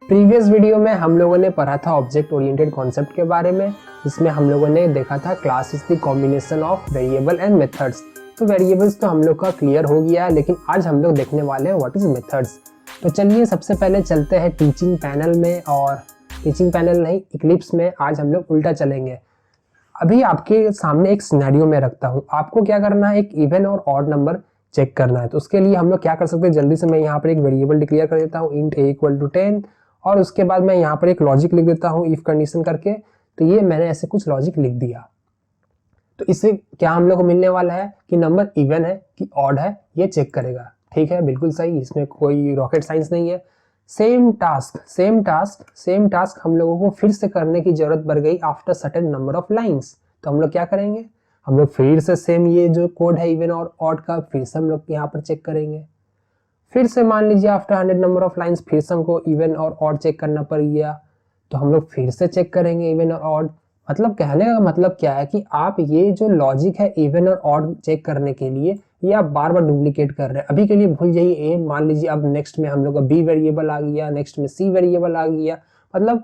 Previous video में हम लोगों ने पढ़ा था ऑब्जेक्ट ओरिएंटेड कॉन्सेप्ट के बारे में, जिसमें हम लोगों ने देखा था class is the combination of variable and methods. तो वेरिएबल्स तो हम लोग का क्लियर हो गया है, लेकिन आज हम लोग देखने वाले हैं व्हाट इज मेथड्स। तो चलिए सबसे पहले चलते हैं टीचिंग पैनल में, और टीचिंग पैनल नहीं इक्लिप्स में आज हम लोग उल्टा चलेंगे। अभी आपके सामने एक सिनेरियो में रखता हूँ, आपको क्या करना है, एक इवन और ऑड नंबर चेक करना है। तो उसके लिए हम लोग क्या कर सकते हैं, जल्दी से मैं यहाँ पर एक वेरिएबल डिक्लेयर कर देता हूँ int a इक्वल टू 10, और उसके बाद मैं यहाँ पर एक लॉजिक लिख देता हूँ इफ कंडीशन करके। तो ये मैंने ऐसे कुछ लॉजिक लिख दिया। तो इससे क्या हम लोग को मिलने वाला है कि नंबर इवन है कि ऑड है, ये चेक करेगा। ठीक है, बिल्कुल सही, इसमें कोई रॉकेट साइंस नहीं है। सेम टास्क हम लोगों को फिर से करने की जरूरत पड़ गई after certain number of lines. तो हम लोग क्या करेंगे, हम लोग फिर से सेम ये जो कोड है इवन और ऑड का फिर से हम लोग यहाँ पर चेक करेंगे। फिर से मान लीजिए आफ्टर 100 नंबर ऑफ लाइंस फिर से हमको इवन और ऑड चेक करना पड़ गया, तो हम लोग फिर से चेक करेंगे इवन और ऑड। मतलब कहने का मतलब क्या है कि आप ये जो लॉजिक है इवन और ऑड चेक करने के लिए ये आप बार बार डुप्लीकेट कर रहे हैं। अभी के लिए भूल जाइए ए, मान लीजिए अब नेक्स्ट में हम लोग का बी वेरिएबल आ गया, नेक्स्ट में सी वेरिएबल आ गया। मतलब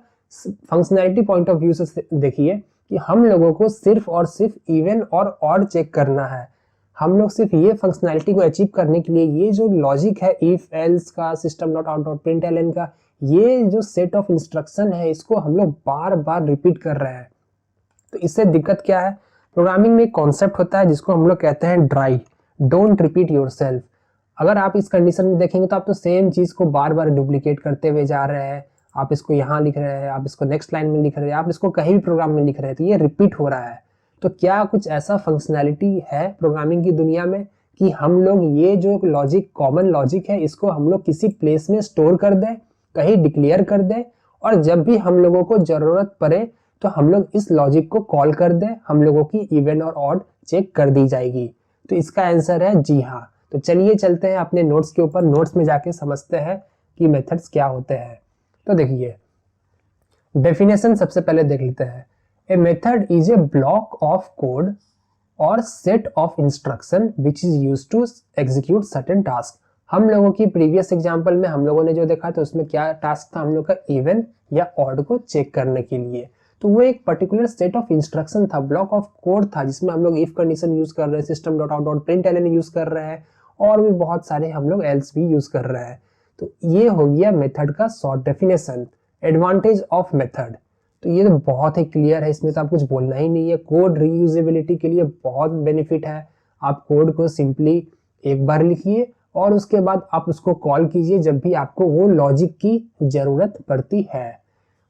फंक्शनैलिटी पॉइंट ऑफ व्यू से देखिए कि हम लोगों को सिर्फ और सिर्फ इवन और ऑड चेक करना है। हम लोग सिर्फ ये फंक्शनैलिटी को अचीव करने के लिए ये जो लॉजिक है इफ एल्स का, system dot out dot println का, ये जो सेट ऑफ इंस्ट्रक्शन है इसको हम लोग बार बार रिपीट कर रहे हैं। तो इससे दिक्कत क्या है, प्रोग्रामिंग में एक कॉन्सेप्ट होता है जिसको हम लोग कहते हैं ड्राई, डोंट रिपीट योरसेल्फ। अगर आप इस कंडीशन में देखेंगे तो आप तो सेम चीज को बार बार डुप्लीकेट करते हुए जा रहे हैं। आप इसको यहाँ लिख रहे हैं, आप इसको नेक्स्ट लाइन में लिख रहे हैं, आप इसको कहीं भी प्रोग्राम में लिख रहे हैं, तो ये रिपीट हो रहा है। तो क्या कुछ ऐसा फंक्शनैलिटी है प्रोग्रामिंग की दुनिया में कि हम लोग ये जो लॉजिक, कॉमन लॉजिक है, इसको हम लोग किसी प्लेस में स्टोर कर दें, कहीं डिक्लेयर कर दें, और जब भी हम लोगों को जरूरत पड़े तो हम लोग इस लॉजिक को कॉल कर दें, हम लोगों की इवन और ऑड चेक कर दी जाएगी। तो इसका आंसर है जी हाँ। तो चलिए चलते हैं अपने नोट्स के ऊपर, नोट्स में जाके समझते हैं कि मेथड्स क्या होते हैं। तो देखिए डेफिनेशन सबसे पहले देख लेते हैं। A method is a block of code or set of instruction which is used to execute certain task। हम लोगों की प्रीवियस एग्जांपल में हम लोगों ने जो देखा था उसमें क्या टास्क था, हम लोग का इवन या ऑड को चेक करने के लिए। तो वो एक पर्टिकुलर सेट ऑफ इंस्ट्रक्शन था, ब्लॉक ऑफ कोड था, जिसमें हम लोग इफ कंडीशन यूज कर रहे हैं, system dot out dot println use कर रहे हैं, और भी बहुत सारे हम लोग एल्स भी यूज कर रहे हैं। तो ये हो गया मेथड का short definition. Advantage of method, तो ये तो बहुत ही क्लियर है, इसमें तो आप कुछ बोलना ही नहीं है। कोड रीयूजेबिलिटी के लिए बहुत बेनिफिट है। आप कोड को सिंपली एक बार लिखिए और उसके बाद आप उसको कॉल कीजिए जब भी आपको वो लॉजिक की जरूरत पड़ती है।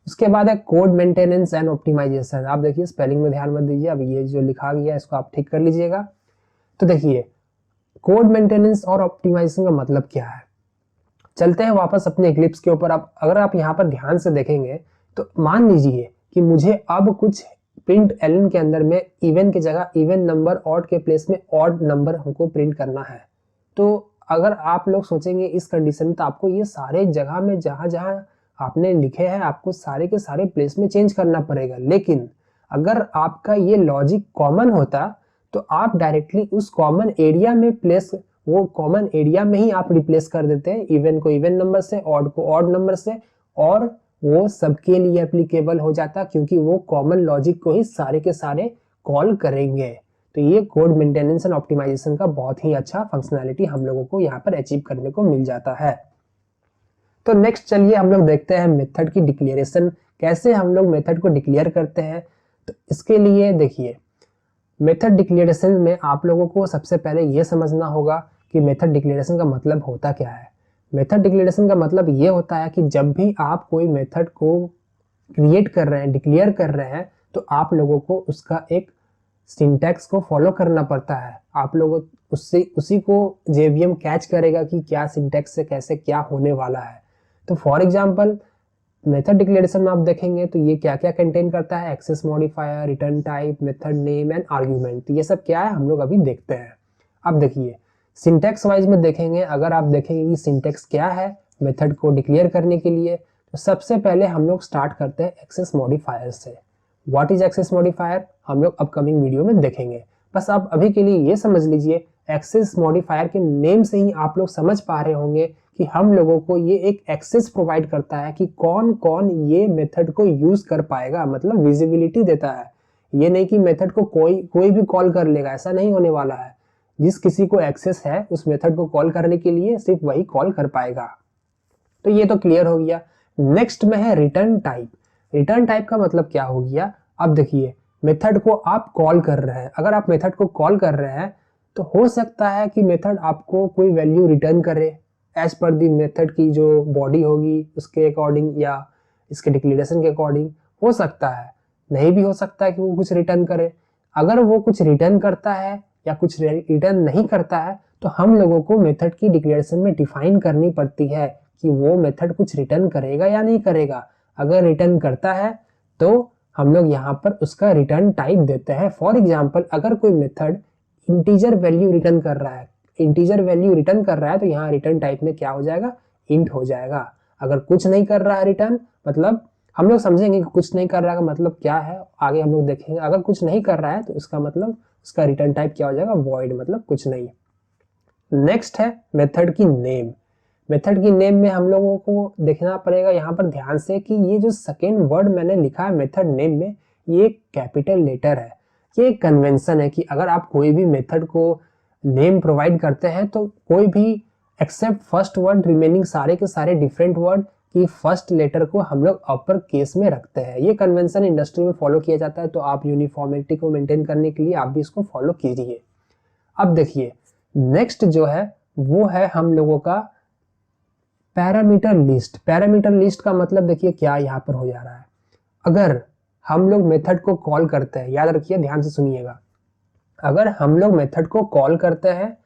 उसके बाद है कोड मेंटेनेंस एंड ऑप्टिमाइजेशन। आप देखिए स्पेलिंग में ध्यान मत दीजिए, अब ये जो लिखा गया है इसको आप ठीक कर लीजिएगा। तो देखिए कोड मेंटेनेंस और ऑप्टिमाइजेशन का मतलब क्या है। चलते हैं वापस अपने इक्लिप्स के ऊपर। आप अगर आप यहाँ पर ध्यान से देखेंगे तो मान लीजिए कि मुझे अब कुछ प्रिंट एलन के अंदर में इवन की जगह इवन नंबर, ऑड के प्लेस में ऑड नंबर हमको प्रिंट करना है। तो अगर आप लोग सोचेंगे इस कंडीशन में तो आपको ये सारे जगह में जहां जहां आपने लिखे हैं आपको सारे के सारे प्लेस में चेंज करना पड़ेगा। लेकिन अगर आपका ये लॉजिक कॉमन होता तो आप डायरेक्टली उस कॉमन एरिया में प्लेस, वो कॉमन एरिया में ही आप रिप्लेस कर देते हैं इवन को इवन नंबर से, ऑड को ऑड नंबर से, और वो सबके लिए एप्लीकेबल हो जाता क्योंकि वो कॉमन लॉजिक को ही सारे के सारे कॉल करेंगे। तो ये कोड मेंटेनेंस एंड ऑप्टिमाइजेशन का बहुत ही अच्छा फंक्शनैलिटी हम लोगों को यहाँ पर अचीव करने को मिल जाता है। तो नेक्स्ट चलिए हम लोग देखते हैं मेथड की डिक्लेरेशन, कैसे हम लोग मेथड को डिक्लेयर करते हैं। तो इसके लिए देखिए मेथड डिक्लेरेशन में आप लोगों को सबसे पहले ये समझना होगा कि मेथड डिक्लेरेशन का मतलब होता क्या है। मेथड डिक्लेरेशन का मतलब ये होता है कि जब भी आप कोई मेथड को क्रिएट कर रहे हैं, डिक्लेयर कर रहे हैं, तो आप लोगों को उसका एक सिंटैक्स को फॉलो करना पड़ता है। आप लोगों उससे उसी को जेवीएम कैच करेगा कि क्या सिंटैक्स से कैसे क्या होने वाला है। तो फॉर एग्जांपल मेथड डिक्लेरेशन में आप देखेंगे तो ये क्या क्या कंटेन करता है, access modifier, return type, method name and argument. ये सब क्या है हम लोग अभी देखते हैं। अब देखिए सिंटैक्स वाइज में देखेंगे, अगर आप देखेंगे कि सिंटैक्स क्या है मेथड को डिक्लेयर करने के लिए, तो सबसे पहले हम लोग स्टार्ट करते हैं एक्सेस मॉडिफायर से। व्हाट इज एक्सेस मॉडिफायर हम लोग अपकमिंग वीडियो में देखेंगे। बस आप अभी के लिए ये समझ लीजिए एक्सेस मॉडिफायर के नेम से ही आप लोग समझ पा रहे होंगे कि हम लोगों को ये एक एक्सेस प्रोवाइड करता है कि कौन कौन ये मेथड को यूज कर पाएगा, मतलब विजिबिलिटी देता है। ये नहीं कि मेथड को कोई भी कॉल कर लेगा, ऐसा नहीं होने वाला है। जिस किसी को एक्सेस है उस मेथड को कॉल करने के लिए सिर्फ वही कॉल कर पाएगा। तो ये तो क्लियर हो गया। नेक्स्ट में है रिटर्न टाइप। रिटर्न टाइप का मतलब क्या हो गया, अब देखिए मेथड को आप कॉल कर रहे हैं, अगर आप मेथड को कॉल कर रहे हैं तो हो सकता है कि मेथड आपको कोई वैल्यू रिटर्न करे एज पर दी मेथड की जो बॉडी होगी उसके अकॉर्डिंग या इसके डिक्लेरेशन के अकॉर्डिंग। हो सकता है, नहीं भी हो सकता है कि वो कुछ रिटर्न करे। अगर वो कुछ रिटर्न करता है या कुछ रिटर्न नहीं करता है तो हम लोगों को मेथड की डिक्लेरेशन में डिफाइन करनी पड़ती है कि वो मेथड कुछ रिटर्न करेगा या नहीं करेगा। अगर रिटर्न करता है तो हम लोग यहाँ पर उसका रिटर्न टाइप देते हैं। फॉर एग्जाम्पल अगर कोई मेथड इंटीजर वैल्यू रिटर्न कर रहा है, तो यहाँ रिटर्न टाइप में क्या हो जाएगा, इंट हो जाएगा। अगर कुछ नहीं कर रहा है रिटर्न, मतलब हम लोग समझेंगे कि कुछ नहीं कर रहा है मतलब क्या है, आगे हम लोग देखेंगे। अगर कुछ नहीं कर रहा है तो उसका मतलब उसका रिटर्न टाइप क्या हो जाएगा, वॉइड, मतलब कुछ नहीं। नेक्स्ट है मेथड की नेम। मेथड की नेम में हम लोगों को देखना पड़ेगा यहाँ पर ध्यान से कि ये जो सेकेंड वर्ड मैंने लिखा है मेथड नेम में, ये कैपिटल लेटर है। ये एक कन्वेंशन है कि अगर आप कोई भी मेथड को नेम प्रोवाइड करते हैं तो कोई भी एक्सेप्ट फर्स्ट वर्ड रिमेनिंग सारे के सारे डिफरेंट वर्ड की फर्स्ट लेटर को हम लोग अपर केस में रखते हैं। ये कन्वेंशन इंडस्ट्री में फॉलो किया जाता है, तो आप यूनिफॉर्मिटी को मेंटेन करने के लिए आप भी इसको फॉलो कीजिए। अब देखिए नेक्स्ट जो है वो है हम लोगों का पैरामीटर लिस्ट। पैरामीटर लिस्ट का मतलब देखिए क्या यहाँ पर हो जा रहा है। अगर हम लोग मेथड को कॉल करते हैं, याद रखिए ध्यान से सुनिएगा, अगर हम लोग मेथड को कॉल करते हैं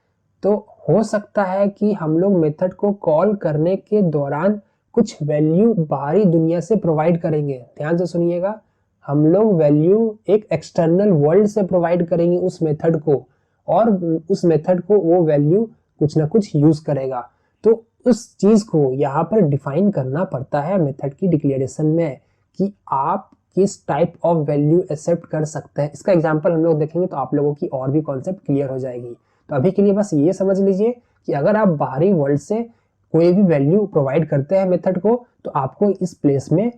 तो हो सकता है कि हम लोग मेथड को कॉल करने के दौरान कुछ वैल्यू बाहरी दुनिया से प्रोवाइड करेंगे। ध्यान से सुनिएगा, हम लोग वैल्यू एक एक्सटर्नल वर्ल्ड से प्रोवाइड करेंगे उस मेथड को, और उस मेथड को वो वैल्यू कुछ ना कुछ यूज करेगा। तो उस चीज को यहाँ पर डिफाइन करना पड़ता है मेथड की डिक्लेरेशन में कि आप किस टाइप ऑफ वैल्यू एक्सेप्ट कर सकते हैं। इसका एग्जांपल हम लोग देखेंगे तो आप लोगों की और भी कॉन्सेप्ट क्लियर हो जाएगी। तो अभी के लिए बस ये समझ लीजिए कि अगर आप बाहरी वर्ल्ड से कोई भी वैल्यू प्रोवाइड करते हैं मेथड को, तो आपको इस प्लेस में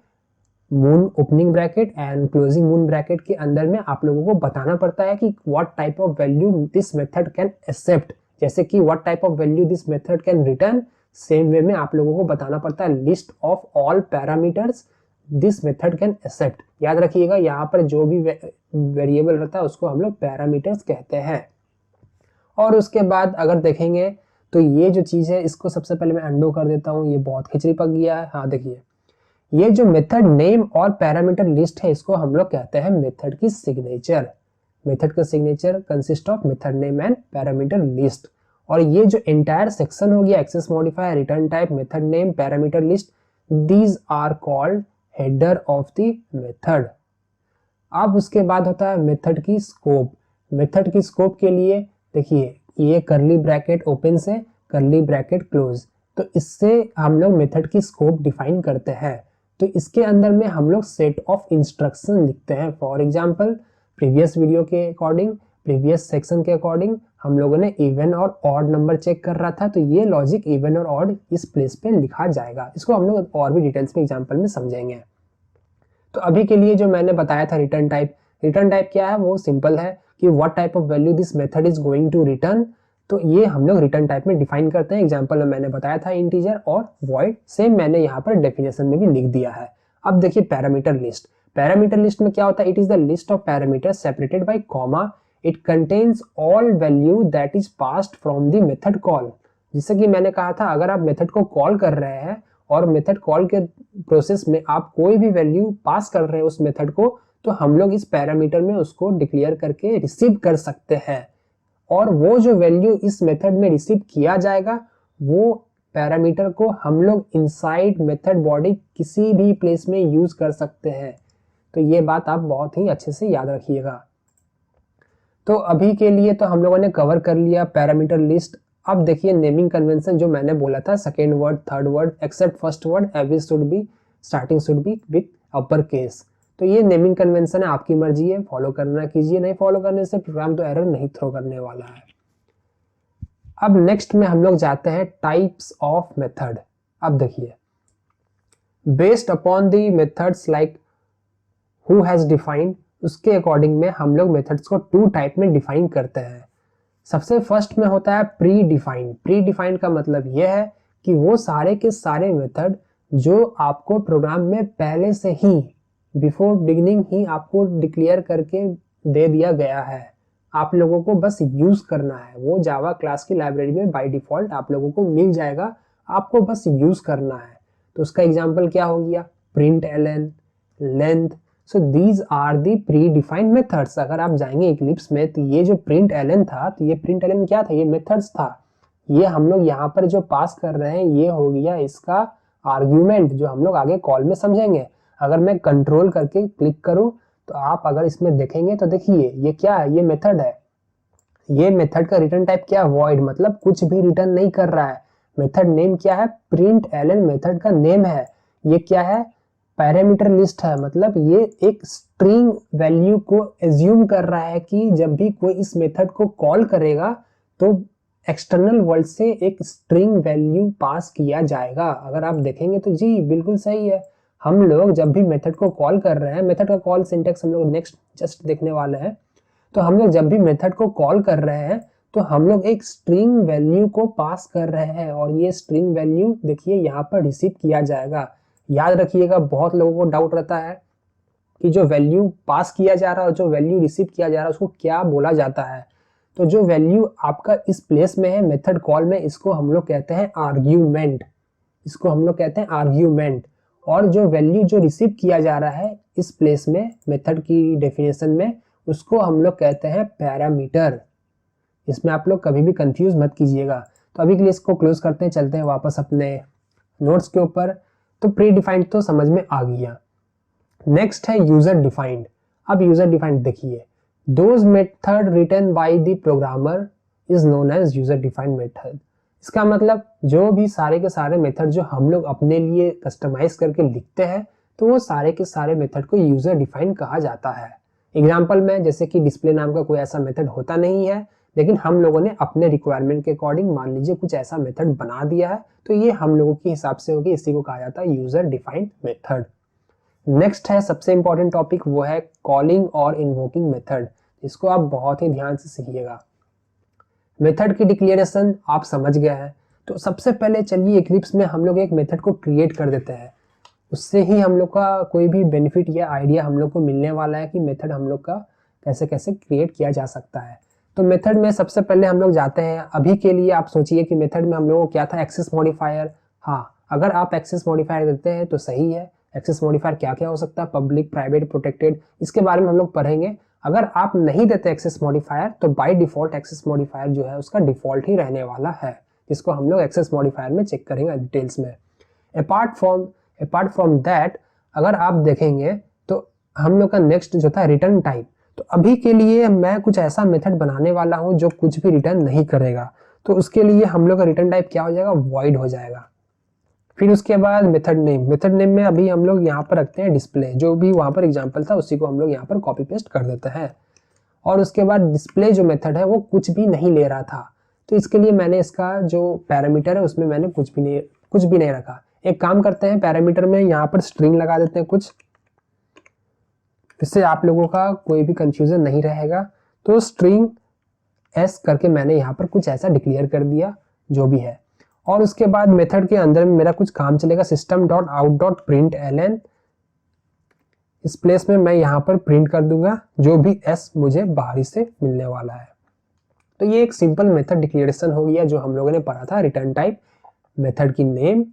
moon opening bracket and closing moon bracket के अंदर में आप लोगों को बताना पड़ता है कि what type of value this method can accept, जैसे कि what type of value this method can return. Same way में आप लोगों को बताना पड़ता है list of all parameters this method can accept. याद रखिएगा यहाँ पर जो भी वेरिएबल रहता है उसको हम लोग पैरामीटर्स कहते हैं। और उसके बाद अगर देखेंगे तो ये जो चीज है इसको सबसे पहले मैं अंडो कर देता हूँ, ये बहुत खिचड़ी पक गया है। हाँ देखिए, ये जो मेथड नेम और पैरामीटर लिस्ट है इसको हम लोग कहते हैं मेथड की सिग्नेचर। मेथड का signature consist of method name and parameter list. और ये जो एंटायर सेक्शन हो गया, access modifier, return type, method name, parameter list, these are called header of the method. अब उसके बाद होता है मेथड की स्कोप। मेथड की स्कोप के लिए देखिए ये करली ब्रैकेट ओपन से करली ब्रैकेट क्लोज, तो इससे हम लोग मेथड की स्कोप डिफाइन करते हैं। तो इसके अंदर में हम लोग सेट ऑफ इंस्ट्रक्शन लिखते हैं। फॉर एग्जांपल प्रीवियस वीडियो के अकॉर्डिंग, प्रीवियस सेक्शन के अकॉर्डिंग हम लोगों ने इवन और ऑड नंबर चेक कर रहा था, तो ये लॉजिक इवन और ऑड इस प्लेस पे लिखा जाएगा। इसको हम लोग और भी डिटेल्स में एग्जांपल में समझेंगे। तो अभी के लिए जो मैंने बताया था रिटर्न टाइप, रिटर्न टाइप क्या है, वो सिंपल है कि what type of value this method is going to return. तो ये हम लोग रिटर्न टाइप में डिफाइन करते हैं। एग्जांपल में मैंने बताया था इंटीजर और वॉइड, सेम मैंने यहाँ पर डेफिनेशन में भी लिख दिया है। अब देखिए पैरामीटर लिस्ट। पैरामीटर लिस्ट में क्या होता है, it is the list of parameter separated by comma, it contains all value that is passed from the method call. जैसे कि मैंने कहा था अगर आप मेथड को कॉल कर रहे हैं और मेथड कॉल के प्रोसेस में आप कोई भी वैल्यू पास कर रहे हैं उस मेथड को, तो हम लोग इस पैरामीटर में उसको डिक्लेयर करके रिसीव कर सकते हैं। और वो जो वैल्यू इस मेथड में रिसीव किया जाएगा वो पैरामीटर को हम लोग इनसाइड मेथड बॉडी किसी भी प्लेस में यूज कर सकते हैं। तो ये बात आप बहुत ही अच्छे से याद रखिएगा। तो अभी के लिए तो हम लोगों ने कवर कर लिया पैरामीटर लिस्ट। अब देखिए नेमिंग कन्वेंशन जो मैंने बोला था, second word, third word, accept first word, every should be, starting should be with upper case. तो ये नेमिंग कन्वेंशन है, आपकी मर्जी है, फॉलो करना कीजिए, नहीं फॉलो करने से प्रोग्राम तो एरर नहीं थ्रो करने वाला है। अब नेक्स्ट में हम लोग जाते हैं टाइप्स ऑफ मेथड। अब देखिए, based upon the methods like who has defined, उसके अकॉर्डिंग में हम लोग मेथड्स को 2 टाइप में डिफाइन करते हैं। सबसे फर्स्ट में होता है प्री डिफाइंड। प्री डिफाइंड का मतलब यह है कि वो सारे के सारे मेथड जो आपको प्रोग्राम में पहले से ही बिफोर बिगिनिंग ही आपको डिक्लेयर करके दे दिया गया है, आप लोगों को बस यूज करना है। वो जावा क्लास की लाइब्रेरी में बाय डिफॉल्ट आप लोगों को मिल जाएगा, आपको बस यूज करना है। तो उसका एग्जांपल क्या हो गया, println, length. So these are the predefined methods. अगर आप जाएंगे इक्लिप्स में तो ये जो प्रिंट एलन था, तो ये प्रिंट एलन क्या था, ये मेथड्स था। ये हम लोग यहाँ पर जो पास कर रहे हैं ये हो गया इसका आर्ग्यूमेंट, जो हम लोग आगे कॉल में समझेंगे। अगर मैं कंट्रोल करके क्लिक करूं तो आप अगर इसमें देखेंगे तो देखिए ये क्या है, ये मेथड है। ये मेथड का रिटर्न टाइप क्या है, वॉइड, मतलब कुछ भी रिटर्न नहीं कर रहा है। मेथड नेम क्या है, प्रिंट एलन मेथड का नेम है। ये क्या है, पैरामीटर लिस्ट है, मतलब ये एक स्ट्रिंग वैल्यू को एज्यूम कर रहा है कि जब भी कोई इस मेथड को कॉल करेगा तो एक्सटर्नल वर्ल्ड से एक स्ट्रिंग वैल्यू पास किया जाएगा। अगर आप देखेंगे तो जी बिल्कुल सही है। हम लोग जब भी मेथड को कॉल कर रहे हैं, मेथड का कॉल सिंटेक्स हम लोग नेक्स्ट जस्ट देखने वाले हैं, तो हम लोग जब भी मेथड को कॉल कर रहे हैं तो हम लोग एक स्ट्रिंग वैल्यू को पास कर रहे हैं, और ये स्ट्रिंग वैल्यू देखिए यहाँ पर रिसीव किया जाएगा। याद रखिएगा, बहुत लोगों को डाउट रहता है कि जो वैल्यू पास किया जा रहा है और जो वैल्यू रिसीव किया जा रहा है उसको क्या बोला जाता है। तो जो वैल्यू आपका इस प्लेस में है मेथड कॉल में, इसको हम लोग कहते हैं आर्ग्यूमेंट। इसको हम लोग कहते हैं आर्ग्यूमेंट। और जो वैल्यू जो रिसीव किया जा रहा है इस प्लेस में मेथड की डेफिनेशन में, उसको हम लोग कहते हैं पैरामीटर। इसमें आप लोग कभी भी कंफ्यूज मत कीजिएगा। तो अभी के लिए इसको क्लोज करते हैं, चलते हैं वापस अपने नोट्स के ऊपर। तो प्री डिफाइंड तो समझ में आ गया। नेक्स्ट है यूजर डिफाइंड। अब यूजर डिफाइंड देखिए, those method written by the programmer is known as user defined method. इसका मतलब जो भी सारे के सारे मेथड जो हम लोग अपने लिए कस्टमाइज करके लिखते हैं, तो वो सारे के सारे मेथड को यूजर डिफाइंड कहा जाता है। एग्जाम्पल में जैसे कि डिस्प्ले नाम का कोई ऐसा मेथड होता नहीं है, लेकिन हम लोगों ने अपने रिक्वायरमेंट के अकॉर्डिंग मान लीजिए कुछ ऐसा मेथड बना दिया है, तो ये हम लोगों के हिसाब से होगी, इसी को कहा जाता है यूजर डिफाइंड मेथड। नेक्स्ट है सबसे इंपॉर्टेंट टॉपिक, वो है कॉलिंग और इन्वोकिंग मेथड। इसको आप बहुत ही ध्यान से सीखिएगा। मेथड की डिक्लेरेशन आप समझ गए हैं, तो सबसे पहले चलिए इक्लिप्स में हम लोग एक मेथड को क्रिएट कर देते हैं। उससे ही हम लोग का कोई भी बेनिफिट या आइडिया हम लोग को मिलने वाला है कि मेथड हम लोग का कैसे कैसे क्रिएट किया जा सकता है। तो मेथड में सबसे पहले हम लोग जाते हैं। अभी के लिए आप सोचिए कि मेथड में हम लोगों को क्या था, एक्सेस मॉडिफायर। हाँ, अगर आप एक्सेस मॉडिफायर देते हैं तो सही है। एक्सेस मॉडिफायर क्या क्या हो सकता है, पब्लिक, प्राइवेट, प्रोटेक्टेड, इसके बारे में हम लोग पढ़ेंगे। अगर आप नहीं देते एक्सेस मॉडिफायर तो बाय डिफॉल्ट एक्सेस मॉडिफायर जो है उसका डिफॉल्ट ही रहने वाला है, जिसको हम लोग एक्सेस मॉडिफायर में चेक करेंगे डिटेल्स में। अपार्ट फ्रॉम दैट अगर आप देखेंगे तो हम लोग का नेक्स्ट जो था रिटर्न टाइप। तो अभी के लिए मैं कुछ ऐसा मेथड बनाने वाला हूं जो कुछ भी रिटर्न नहीं करेगा, तो उसके लिए हम लोग का रिटर्न टाइप क्या हो जाएगा, वॉइड हो जाएगा। फिर उसके बाद मेथड नेम में अभी हम लोग यहाँ पर रखते हैं डिस्प्ले, जो भी वहाँ पर एग्जांपल था उसी को हम लोग यहाँ पर कॉपी पेस्ट कर देते हैं। और उसके बाद डिस्प्ले जो मेथड है वो कुछ भी नहीं ले रहा था, तो इसके लिए मैंने इसका जो पैरामीटर है उसमें मैंने कुछ भी नहीं रखा। एक काम करते हैं, पैरामीटर में यहाँ पर स्ट्रिंग लगा देते हैं कुछ, इससे आप लोगों का कोई भी कंफ्यूजन नहीं रहेगा। तो स्ट्रिंग एस करके मैंने यहाँ पर कुछ ऐसा डिक्लेयर कर दिया जो भी है। और उसके बाद मेथड के अंदर में मेरा कुछ काम चलेगा, system.out.println। इस प्लेस में मैं यहाँ पर प्रिंट कर दूंगा जो भी एस मुझे बाहरी से मिलने वाला है। तो ये एक सिंपल मेथड डिक्लेरेशन हो गया जो हम लोगों ने पढ़ा था, रिटर्न टाइप, मेथड की नेम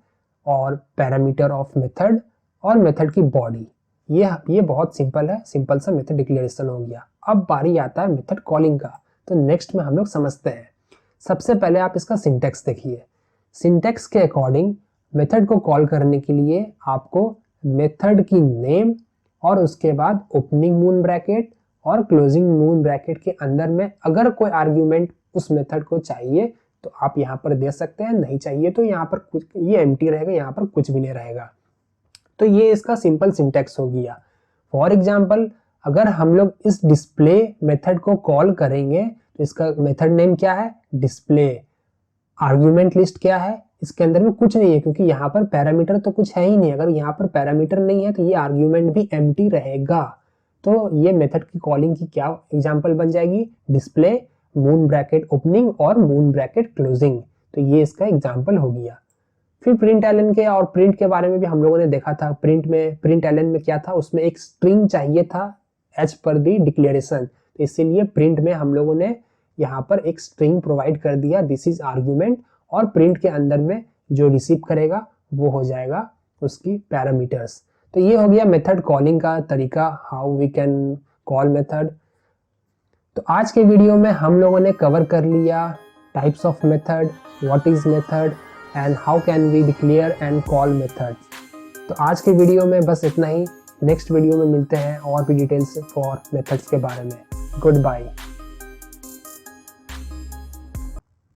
और पैरामीटर ऑफ मेथड और मेथड की बॉडी। ये बहुत सिंपल है, सिंपल सा मेथड डिक्लेरेशन हो गया। अब बारी आता है मेथड कॉलिंग का, तो नेक्स्ट में हम लोग समझते हैं। सबसे पहले आप इसका सिंटेक्स देखिए। सिंटेक्स के अकॉर्डिंग मेथड को कॉल करने के लिए आपको मेथड की नेम और उसके बाद ओपनिंग मून ब्रैकेट और क्लोजिंग मून ब्रैकेट के अंदर में अगर कोई आर्ग्यूमेंट उस मेथड को चाहिए तो आप यहाँ पर दे सकते हैं, नहीं चाहिए तो यहाँ पर कुछ, ये एम्प्टी रहेगा, यहाँ पर कुछ भी नहीं रहेगा। तो ये इसका सिंपल सिंटेक्स हो गया। फॉर एग्जाम्पल अगर हम लोग इस डिस्प्ले मेथड को कॉल करेंगे तो इसका मेथड नेम क्या है, डिस्प्ले। आर्ग्यूमेंट लिस्ट क्या है, इसके अंदर में कुछ नहीं है क्योंकि यहाँ पर पैरामीटर तो कुछ है ही नहीं। अगर यहाँ पर पैरामीटर नहीं है तो ये आर्ग्यूमेंट भी एम्प्टी रहेगा। तो ये मेथड की कॉलिंग की क्या एग्जांपल बन जाएगी, डिस्प्ले मून ब्रैकेट ओपनिंग और मून ब्रैकेट क्लोजिंग। तो ये इसका एग्जांपल हो गया। फिर प्रिंट एलन के और प्रिंट के बारे में भी हम लोगों ने देखा था। प्रिंट एलन में क्या था, उसमें एक स्ट्रिंग चाहिए था एज पर दी डिक्लेरेशन। तो इसीलिए प्रिंट में हम लोगों ने यहाँ पर एक स्ट्रिंग प्रोवाइड कर दिया, दिस इज आर्ग्यूमेंट, और प्रिंट के अंदर में जो रिसीव करेगा वो हो जाएगा उसकी पैरामीटर्स। तो ये हो गया मेथड कॉलिंग का तरीका, how we can call method. तो आज के वीडियो में हम लोगों ने कवर कर लिया types of method, what is method and how can we declare and call method. तो आज के वीडियो में बस इतना ही। नेक्स्ट वीडियो में मिलते हैं और भी डिटेल्स फॉर मेथड्स के बारे में। Good bye.